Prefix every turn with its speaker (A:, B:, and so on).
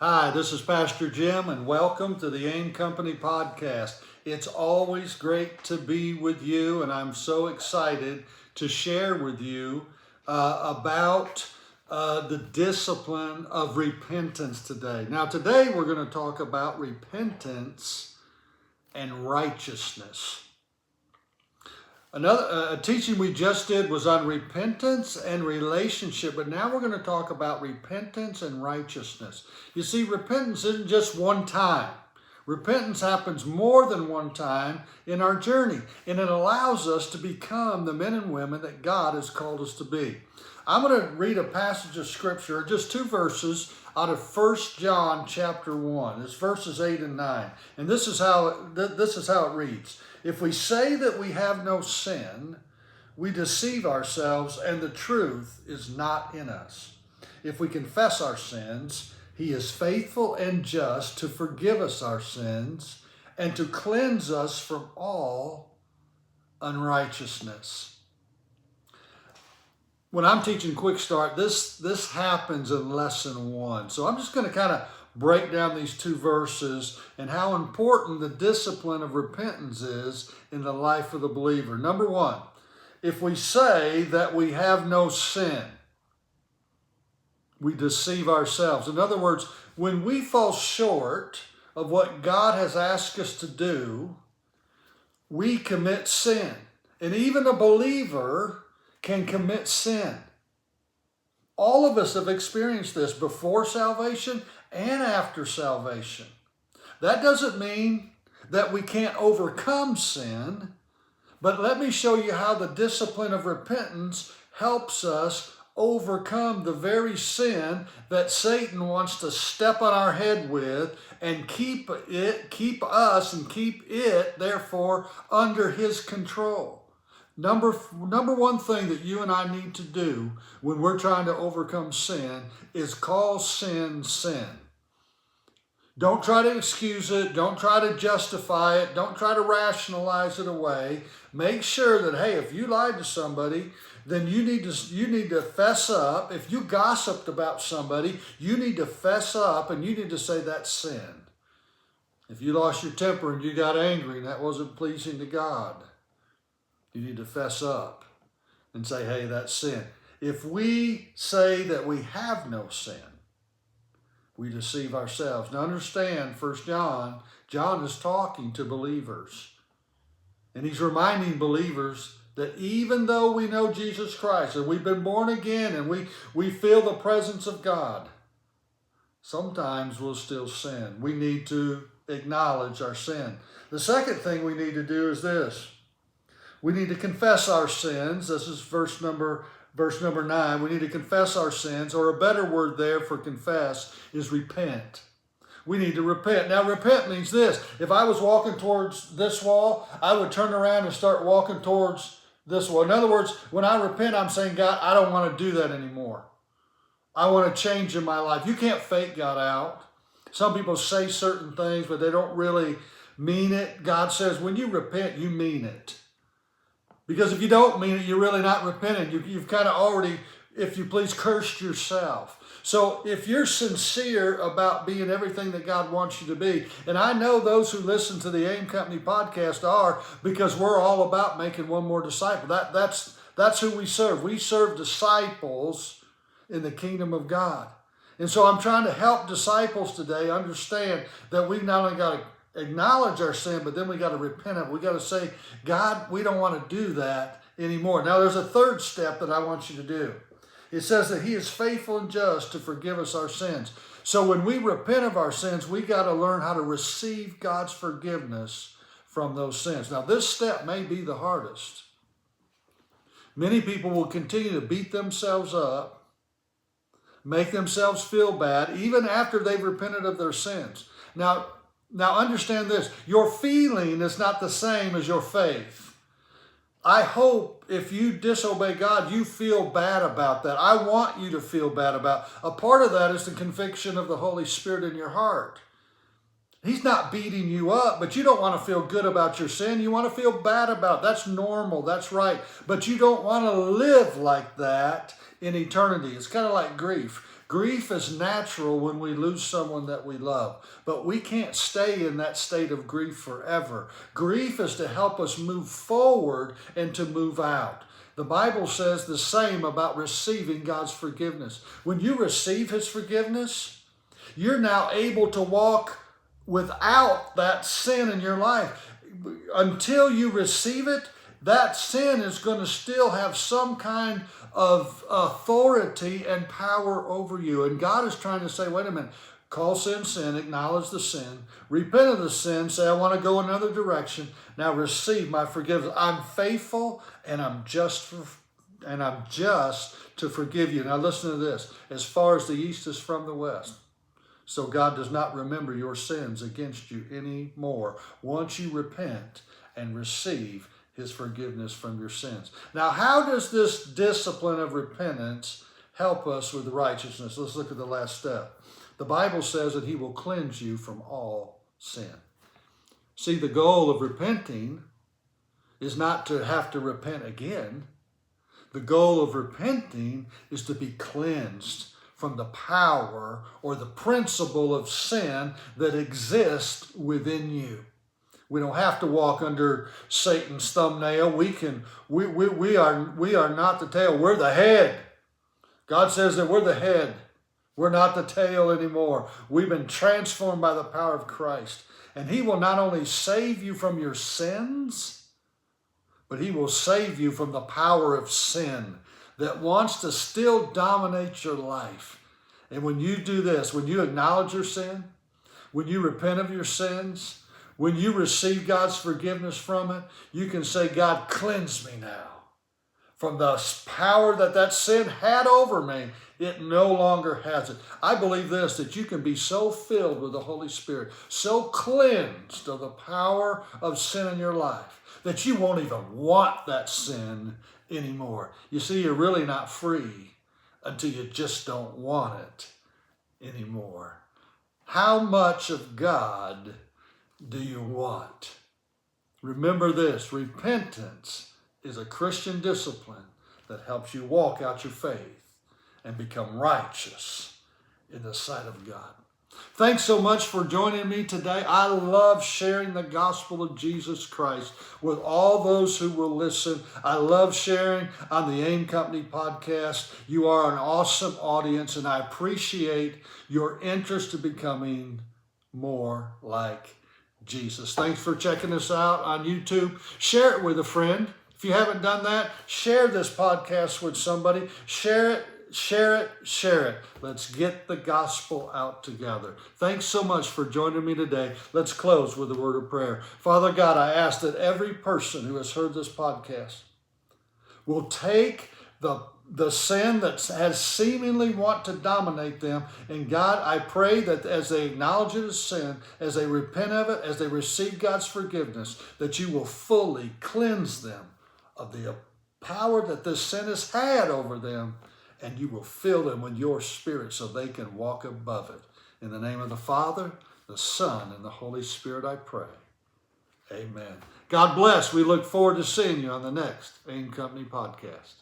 A: Hi, this is Pastor Jim, and welcome to the AIM Company podcast. It's always great to be with you, and I'm so excited to share with you about the discipline of repentance today. Now, today we're going to talk about repentance and righteousness. Another teaching we just did was on repentance and relationship, but now we're going to talk about repentance and righteousness. You see, repentance isn't just one time. Repentance happens more than one time in our journey, and it allows us to become the men and women that God has called us to be. I'm going to read a passage of scripture, just two verses out of 1 John chapter 1. It's verses 8 and 9. And this is how it reads. If we say that we have no sin, we deceive ourselves, and the truth is not in us. If we confess our sins, He is faithful and just to forgive us our sins and to cleanse us from all unrighteousness. When I'm teaching Quick Start, this happens in lesson 1. So I'm just going to kind of break down these two verses and how important the discipline of repentance is in the life of the believer. Number 1, if we say that we have no sin, we deceive ourselves. In other words, when we fall short of what God has asked us to do, we commit sin. And even a believer can commit sin. All of us have experienced this before salvation and after salvation. That doesn't mean that we can't overcome sin, but let me show you how the discipline of repentance helps us overcome the very sin that Satan wants to step on our head with and keep us and keep it, therefore, under his control. Number one thing that you and I need to do when we're trying to overcome sin is call sin, sin. Don't try to excuse it. Don't try to justify it. Don't try to rationalize it away. Make sure that, hey, if you lied to somebody, then you need to fess up. If you gossiped about somebody, you need to fess up and you need to say that's sin. If you lost your temper and you got angry and that wasn't pleasing to God, you need to fess up and say, hey, that's sin. If we say that we have no sin, we deceive ourselves. Now understand, 1 John is talking to believers. And he's reminding believers that even though we know Jesus Christ and we've been born again and we feel the presence of God, sometimes we'll still sin. We need to acknowledge our sin. The second thing we need to do is this. We need to confess our sins. This is verse number 9. We need to confess our sins, or a better word there for confess is repent. We need to repent. Now, repent means this. If I was walking towards this wall, I would turn around and start walking towards this wall. In other words, when I repent, I'm saying, God, I don't want to do that anymore. I want to change in my life. You can't fake God out. Some people say certain things, but they don't really mean it. God says, when you repent, you mean it. Because if you don't mean it, you're really not repenting. You've kind of already, if you please, cursed yourself. So if you're sincere about being everything that God wants you to be, and I know those who listen to the AIM Company podcast are, because we're all about making one more disciple. That's who we serve. We serve disciples in the kingdom of God. And so I'm trying to help disciples today understand that we've not only got to acknowledge our sin, but then we got to repent of it. We got to say, God, we don't want to do that anymore. Now, there's a third step that I want you to do. It says that He is faithful and just to forgive us our sins. So when we repent of our sins, we got to learn how to receive God's forgiveness from those sins. Now, this step may be the hardest. Many people will continue to beat themselves up, make themselves feel bad, even after they've repented of their sins. Now understand this, your feeling is not the same as your faith. I hope if you disobey God, you feel bad about that. I want you to feel bad about it. A part of that is the conviction of the Holy Spirit in your heart. He's not beating you up, but you don't want to feel good about your sin. You want to feel bad about it. That's normal. That's right. But you don't want to live like that in eternity. It's kind of like grief. Grief is natural when we lose someone that we love, but we can't stay in that state of grief forever. Grief is to help us move forward and to move out. The Bible says the same about receiving God's forgiveness. When you receive His forgiveness, you're now able to walk without that sin in your life. Until you receive it, that sin is going to still have some kind of authority and power over you. And God is trying to say, wait a minute, call sin sin, acknowledge the sin, repent of the sin, say, I want to go another direction. Now receive my forgiveness. I'm faithful and I'm just to forgive you. Now listen to this. As far as the east is from the west, so God does not remember your sins against you anymore once you repent and receive His forgiveness from your sins. Now, how does this discipline of repentance help us with righteousness? Let's look at the last step. The Bible says that He will cleanse you from all sin. See, the goal of repenting is not to have to repent again. The goal of repenting is to be cleansed from the power or the principle of sin that exists within you. We don't have to walk under Satan's thumbnail. We are not the tail. We're the head. God says that we're the head. We're not the tail anymore. We've been transformed by the power of Christ. And He will not only save you from your sins, but He will save you from the power of sin that wants to still dominate your life. And when you do this, when you acknowledge your sin, when you repent of your sins, when you receive God's forgiveness from it, you can say, God, cleanse me now. From the power that sin had over me, it no longer has it. I believe this, that you can be so filled with the Holy Spirit, so cleansed of the power of sin in your life, that you won't even want that sin anymore. You see, you're really not free until you just don't want it anymore. How much of God do you want? Remember this, repentance is a Christian discipline that helps you walk out your faith and become righteous in the sight of God. Thanks so much for joining me today. I love sharing the gospel of Jesus Christ with all those who will listen. I love sharing on the AIM Company podcast. You are an awesome audience, and I appreciate your interest in becoming more like Jesus. Thanks for checking us out on YouTube. Share it with a friend. If you haven't done that, share this podcast with somebody. Share it. Let's get the gospel out together. Thanks so much for joining me today. Let's close with a word of prayer. Father God, I ask that every person who has heard this podcast will take the sin that has seemingly want to dominate them. And God, I pray that as they acknowledge it as sin, as they repent of it, as they receive God's forgiveness, that you will fully cleanse them of the power that this sin has had over them, and you will fill them with your Spirit so they can walk above it. In the name of the Father, the Son, and the Holy Spirit, I pray. Amen. God bless. We look forward to seeing you on the next AIM Company podcast.